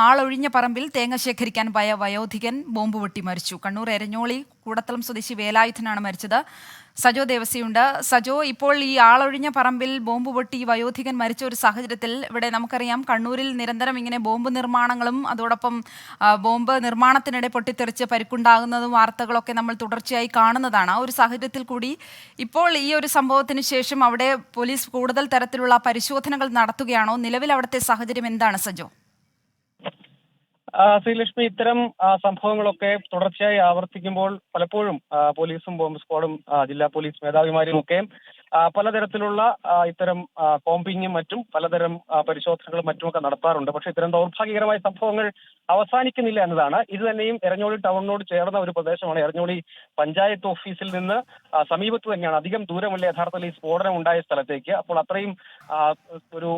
ആളൊഴിഞ്ഞ പറമ്പിൽ തേങ്ങ ശേഖരിക്കാൻ പോയ വയോധികൻ ബോംബ് പൊട്ടി മരിച്ചു. കണ്ണൂർ എരഞ്ഞോളി കൂടത്തളം സ്വദേശി വേലായുധനാണ് മരിച്ചത്. സജോ ദേവസിയുണ്ട്. സജോ, ഇപ്പോൾ ഈ ആളൊഴിഞ്ഞ പറമ്പിൽ ബോംബ് പൊട്ടി വയോധികൻ മരിച്ച ഒരു സാഹചര്യത്തിൽ ഇവിടെ നമുക്കറിയാം കണ്ണൂരിൽ നിരന്തരം ഇങ്ങനെ ബോംബ് നിർമ്മാണങ്ങളും അതോടൊപ്പം ബോംബ് നിർമ്മാണത്തിനിടെ പൊട്ടിത്തെറിച്ച് പരിക്കുണ്ടാകുന്നതും വാർത്തകളൊക്കെ നമ്മൾ തുടർച്ചയായി കാണുന്നതാണ്. ആ ഒരു സാഹചര്യത്തിൽ കൂടി ഇപ്പോൾ ഈ ഒരു സംഭവത്തിന് ശേഷം അവിടെ പോലീസ് കൂടുതൽ തരത്തിലുള്ള പരിശോധനകൾ നടത്തുകയാണോ? നിലവിൽ അവിടുത്തെ സാഹചര്യം എന്താണ് സജോ? ശ്രീലക്ഷ്മി, ഇത്തരം സംഭവങ്ങളൊക്കെ തുടർച്ചയായി ആവർത്തിക്കുമ്പോൾ പലപ്പോഴും പോലീസും ബോംബ് സ്ക്വാഡും ജില്ലാ പോലീസ് മേധാവിമാരും ഒക്കെ പലതരത്തിലുള്ള ഇത്തരം കോമ്പിങ്ങും മറ്റും പലതരം പരിശോധനകളും മറ്റുമൊക്കെ നടത്താറുണ്ട്. പക്ഷേ ഇത്തരം ദൗർഭാഗ്യകരമായ സംഭവങ്ങൾ അവസാനിക്കുന്നില്ല എന്നതാണ്. ഇത് തന്നെയും എരഞ്ഞോളി ടൗണിനോട് ചേർന്ന ഒരു പ്രദേശമാണ്. എരഞ്ഞോളി പഞ്ചായത്ത് ഓഫീസിൽ നിന്ന് സമീപത്ത് തന്നെയാണ്, അധികം ദൂരമല്ല യഥാർത്ഥത്തിൽ ഈ സ്ഫോടനം ഉണ്ടായ സ്ഥലത്തേക്ക്. അപ്പോൾ അത്രയും ഒരു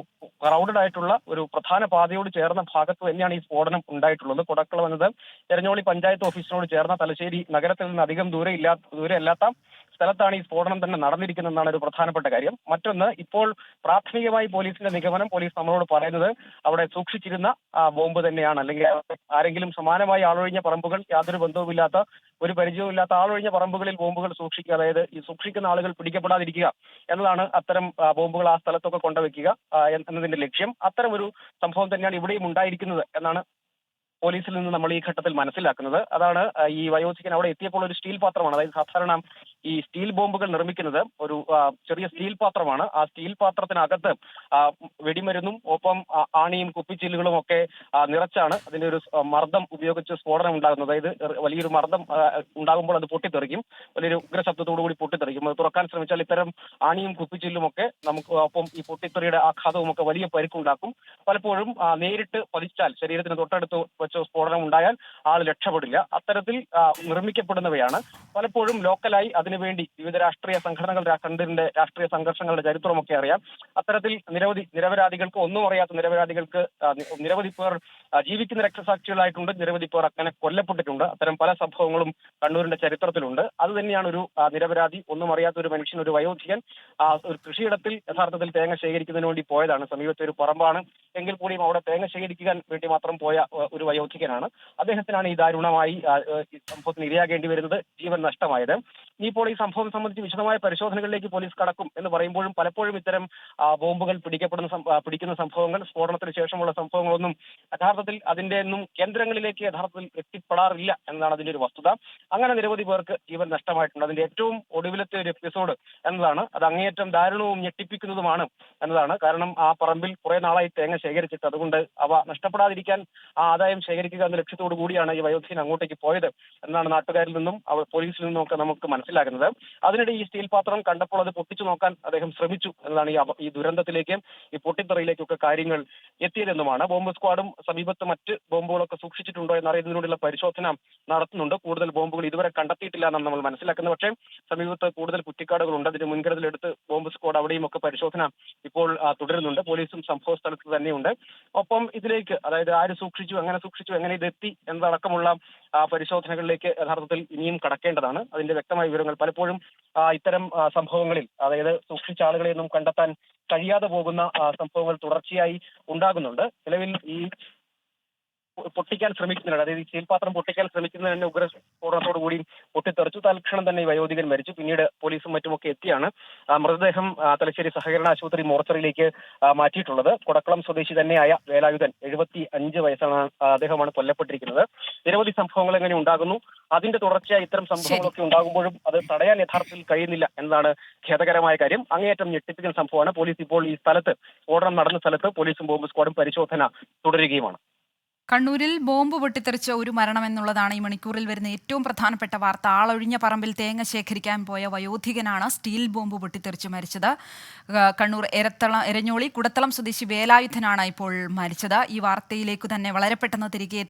ക്രൗഡഡ് ആയിട്ടുള്ള ഒരു പ്രധാന പാതയോട് ചേർന്ന ഭാഗത്ത് തന്നെയാണ് ഈ സ്ഫോടനം ഉണ്ടായിട്ടുള്ളത്. കൊടക്കളം എന്നത് എരഞ്ഞോളി പഞ്ചായത്ത് ഓഫീസിനോട് ചേർന്ന തലശ്ശേരി നഗരത്തിൽ നിന്ന് അധികം ദൂരമല്ലാത്ത സ്ഥലത്താണ് ഈ സ്ഫോടനം തന്നെ നടന്നിരിക്കുന്നതെന്നാണ് ഒരു പ്രധാനപ്പെട്ട കാര്യം. മറ്റൊന്ന്, ഇപ്പോൾ പ്രാഥമികമായി പോലീസിന്റെ നിഗമനം, പോലീസ് നമ്മളോട് പറയുന്നത് അവിടെ സൂക്ഷിച്ചിരുന്ന ബോംബ് തന്നെയാണ്, അല്ലെങ്കിൽ ആരെങ്കിലും സമാനമായി ആളൊഴിഞ്ഞ പറമ്പുകൾ, യാതൊരു ബന്ധവുമില്ലാത്ത ഒരു പരിചയവുമില്ലാത്ത ആളൊഴിഞ്ഞ പറമ്പുകളിൽ ബോംബുകൾ സൂക്ഷിക്കുക, അതായത് ഈ സൂക്ഷിക്കുന്ന ആളുകൾ പിടിക്കപ്പെടാതിരിക്കുക എന്നതാണ് അത്തരം ബോംബുകൾ ആ സ്ഥലത്തൊക്കെ കൊണ്ടുവയ്ക്കുക എന്നതിന്റെ ലക്ഷ്യം. അത്തരം ഒരു സംഭവം തന്നെയാണ് ഇവിടെയും ഉണ്ടായിരിക്കുന്നത് എന്നാണ് പോലീസിൽ നിന്ന് നമ്മൾ ഈ ഘട്ടത്തിൽ മനസ്സിലാക്കുന്നത്. അതാണ് ഈ വയോധികൻ അവിടെ എത്തിയപ്പോൾ ഒരു സ്റ്റീൽ പാത്രമാണ്, അതായത് സാധാരണ ഈ സ്റ്റീൽ ബോംബുകൾ നിർമ്മിക്കുന്നത് ഒരു ചെറിയ സ്റ്റീൽ പാത്രമാണ്. ആ സ്റ്റീൽ പാത്രത്തിനകത്ത് വെടിമരുന്നും ഒപ്പം ആണിയും കുപ്പിച്ചില്ലുകളും ഒക്കെ നിറച്ചാണ് അതിന്റെ ഒരു മർദ്ദം ഉപയോഗിച്ച് സ്ഫോടനം ഉണ്ടാകുന്നത്. അതായത് വലിയൊരു മർദ്ദം ഉണ്ടാകുമ്പോൾ അത് പൊട്ടിത്തെറിക്കും, വലിയൊരു ഉഗ്രശബ്ദത്തോടു കൂടി പൊട്ടിത്തെറിക്കും. അത് തുറക്കാൻ ശ്രമിച്ചാൽ ഇത്തരം ആണിയും കുപ്പിച്ചില്ലും ഒക്കെ നമുക്ക് ഒപ്പം ഈ പൊട്ടിത്തെറിയുടെ ആഘാതവും ഒക്കെ വലിയ പരിക്കുണ്ടാക്കും. പലപ്പോഴും നേരിട്ട് പതിച്ചാൽ, ശരീരത്തിന് തൊട്ടടുത്ത് വെച്ച് സ്ഫോടനം ഉണ്ടായാൽ ആൾ രക്ഷപ്പെടില്ല. അത്തരത്തിൽ നിർമ്മിക്കപ്പെടുന്നവയാണ്. പലപ്പോഴും ലോക്കലായി അതിനുവേണ്ടി വിവിധ രാഷ്ട്രീയ സംഘടനകൾ കണ്ടിന്റെ രാഷ്ട്രീയ സംഘർഷങ്ങളുടെ ചരിത്രമൊക്കെ അറിയാം. അത്തരത്തിൽ നിരപരാധികൾക്ക്, ഒന്നും അറിയാത്ത നിരപരാധികൾക്ക് നിരവധി പേർ ജീവിക്കുന്ന രക്തസാക്ഷികളായിട്ടുണ്ട്, നിരവധി പേർ അങ്ങനെ കൊല്ലപ്പെട്ടിട്ടുണ്ട്. അത്തരം പല സംഭവങ്ങളും കണ്ണൂരിന്റെ ചരിത്രത്തിലുണ്ട്. അത് തന്നെയാണ് ഒരു നിരപരാധി, ഒന്നും അറിയാത്ത ഒരു മനുഷ്യൻ, ഒരു വയോധികൻ ഒരു കൃഷിയിടത്തിൽ യഥാർത്ഥത്തിൽ തേങ്ങ ശേഖരിക്കുന്നതിന് വേണ്ടി പോയതാണ്. സമീപത്തെ ഒരു പറമ്പാണ് എങ്കിൽ കൂടിയും അവിടെ തേങ്ങ ശേഖരിക്കാൻ വേണ്ടി മാത്രം പോയ ഒരു വയോധികനാണ്. അദ്ദേഹത്തിനാണ് ഈ ദാരുണമായി ഈ സംഭവത്തിന് ഇരയാകേണ്ടി വരുന്നത്, ജീവൻ നഷ്ടമായത്. ഇനിയിപ്പോൾ ഈ സംഭവം സംബന്ധിച്ച് വിശദമായ പരിശോധനകളിലേക്ക് പോലീസ് കടക്കും എന്ന് പറയുമ്പോഴും പലപ്പോഴും ഇത്തരം ബോംബുകൾ പിടിക്കുന്ന സംഭവങ്ങൾ, സ്ഫോടനത്തിന് ശേഷമുള്ള സംഭവങ്ങളൊന്നും യഥാർത്ഥത്തിൽ അതിന്റെ ഒന്നും കേന്ദ്രങ്ങളിലേക്ക് യഥാർത്ഥത്തിൽ എത്തിപ്പെടാറില്ല എന്നതാണ് അതിന്റെ ഒരു വസ്തുത. അങ്ങനെ നിരവധി പേർക്ക് ജീവൻ നഷ്ടമായിട്ടുണ്ട്. അതിന്റെ ഏറ്റവും ഒടുവിലത്തെ ഒരു എപ്പിസോഡ് എന്നതാണ് അത് അങ്ങേയറ്റം ദാരുണവും ഞെട്ടിപ്പിക്കുന്നതുമാണ് എന്നതാണ്. കാരണം ആ പറമ്പിൽ കുറെ നാളായി തേങ്ങ ശേഖരിച്ചിട്ട്, അതുകൊണ്ട് അവ നഷ്ടപ്പെടാതിരിക്കാൻ ആദായം ശേഖരിക്കുക എന്ന ലക്ഷ്യത്തോടു കൂടിയാണ് ഈ വയോധികൻ അങ്ങോട്ടേക്ക് പോയത് എന്നാണ് നാട്ടുകാരിൽ നിന്നും പോലീസിൽ നിന്നും ഒക്കെ നമുക്ക് മനസ്സിലാക്കുന്നത്. അതിനിടെ ഈ സ്റ്റീൽ പാത്രം കണ്ടപ്പോൾ അത് പൊട്ടിച്ചു നോക്കാൻ അദ്ദേഹം ശ്രമിച്ചു എന്നതാണ് ഈ ദുരന്തത്തിലേക്ക്, ഈ പൊട്ടിത്തെറിയിലേക്കൊക്കെ കാര്യങ്ങൾ എത്തിയതെന്നുമാണ്. ബോംബ് സ്ക്വാഡും സമീപത്ത് മറ്റ് ബോംബുകളൊക്കെ സൂക്ഷിച്ചിട്ടുണ്ടോ എന്നറിയുന്നതിനുള്ള പരിശോധന നടത്തുന്നുണ്ട്. കൂടുതൽ ബോംബുകൾ ഇതുവരെ കണ്ടെത്തിയിട്ടില്ല എന്നാണ് നമ്മൾ മനസ്സിലാക്കുന്നത്. പക്ഷേ സമീപത്ത് കൂടുതൽ കുറ്റിക്കാടുകളുണ്ട്. അതിന് മുൻകരുതലെടുത്ത് ബോംബ് സ്ക്വാഡ് അവിടെയും ഒക്കെ പരിശോധന ഇപ്പോൾ തുടരുന്നുണ്ട്. പോലീസും സംഭവ സ്ഥലത്ത് തന്നെയുണ്ട്. ഒപ്പം ഇതിലേക്ക്, അതായത് ആര് സൂക്ഷിച്ചു, എങ്ങനെ ഇതെത്തി എന്നതടക്കമുള്ള പരിശോധനകളിലേക്ക് യഥാർത്ഥത്തിൽ ഇനിയും കടക്കേണ്ടതാണ്. അതിന്റെ വ്യക്തമായ വിവരങ്ങൾ പലപ്പോഴും ഇത്തരം സംഭവങ്ങളിൽ, അതായത് സൂക്ഷിച്ച ആളുകളെയൊന്നും കണ്ടെത്താൻ കഴിയാതെ പോകുന്ന സംഭവങ്ങൾ തുടർച്ചയായി ഉണ്ടാകുന്നുണ്ട്. നിലവിൽ ഈ പൊട്ടിക്കാൻ ശ്രമിക്കുന്നുണ്ട്, അതായത് ഈ സ്റ്റീൽ പാത്രം പൊട്ടിക്കാൻ ശ്രമിക്കുന്നതിന് തന്നെ ഉഗ്രസ്ഫോടനത്തോടു കൂടി പൊട്ടിത്തെറിച്ചു. തൽക്ഷണം തന്നെ ഈ വയോധികൻ മരിച്ചു. പിന്നീട് പോലീസും മറ്റുമൊക്കെ എത്തിയാണ് മൃതദേഹം തലശ്ശേരി സഹകരണ ആശുപത്രി മോർച്ചറിയിലേക്ക് മാറ്റിയിട്ടുള്ളത്. കൊടക്കളം സ്വദേശി തന്നെയായ വേലായുധൻ, 75 വയസ്സാണ്, അദ്ദേഹമാണ് കൊല്ലപ്പെട്ടിരിക്കുന്നത്. നിരവധി സംഭവങ്ങൾ എങ്ങനെ ഉണ്ടാകുന്നു, അതിന്റെ തുടർച്ചയായി ഇത്തരം സംഭവങ്ങളൊക്കെ ഉണ്ടാകുമ്പോഴും അത് തടയാൻ യഥാർത്ഥത്തിൽ കഴിയുന്നില്ല എന്നതാണ് ഖേദകരമായ കാര്യം. അങ്ങേയറ്റം ഞെട്ടിപ്പിക്കുന്ന സംഭവമാണ്. പോലീസ് ഇപ്പോൾ ഈ സ്ഥലത്ത്, സ്ഫോടനം നടന്ന സ്ഥലത്ത് പോലീസും ബോംബ് സ്ക്വാഡും പരിശോധന തുടരുകയുമാണ്. കണ്ണൂരിൽ ബോംബ് പൊട്ടിത്തെറിച്ച ഒരു മരണം എന്നുള്ളതാണ് ഈ മണിക്കൂറിൽ വരുന്ന ഏറ്റവും പ്രധാനപ്പെട്ട വാർത്ത. ആളൊഴിഞ്ഞ പറമ്പിൽ തേങ്ങ ശേഖരിക്കാൻ പോയ വയോധികനാണ് സ്റ്റീൽ ബോംബ് പൊട്ടിത്തെറിച്ച് മരിച്ചത്. കണ്ണൂർ എരഞ്ഞോളി കുടത്തളം സ്വദേശി വേലായുധനാണ് ഇപ്പോൾ മരിച്ചത്. ഈ വാർത്തയിലേക്ക് തന്നെ വളരെ പെട്ടെന്ന് തിരികെ